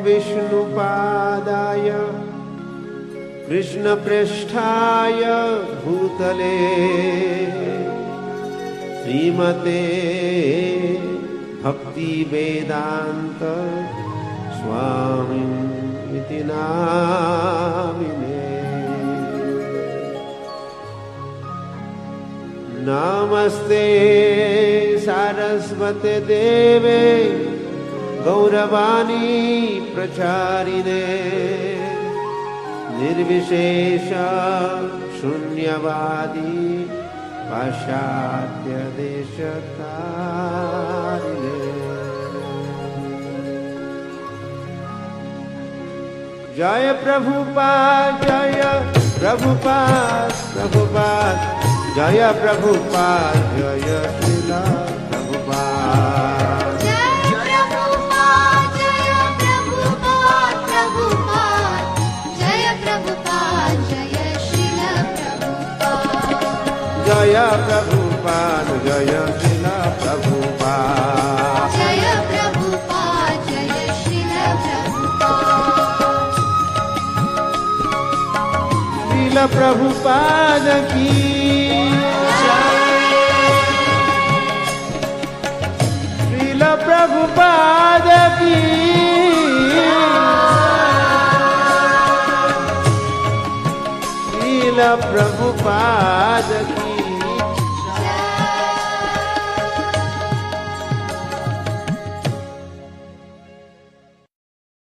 विष्णुपादाय कृष्णप्रेष्ठाय भूतले श्रीमते भक्तिवेदान्त स्वामिनिति नामिने। नमस्ते सारस्वते देवे गौरवाणी प्रचारिणे निर्विशेष शून्यवादी पाश्चात्य देशतारिणे। जय प्रभुपाद जय प्रभुपाद प्रभुपाद जय प्रभुपाद जय श्रीला प्रभुपाद। जय प्रभुपाद जय प्रभुपाद प्रभुपाद जय प्रभुपाद जय श्रीला प्रभुपाद। जय प्रभुपाद जय श्रीला प्रभुपाद। जय प्रभुपाद जय श्रीला प्रभुपाद। श्रीला प्रभुपाद की प्रभुपाद की श्रील प्रभुपाद की।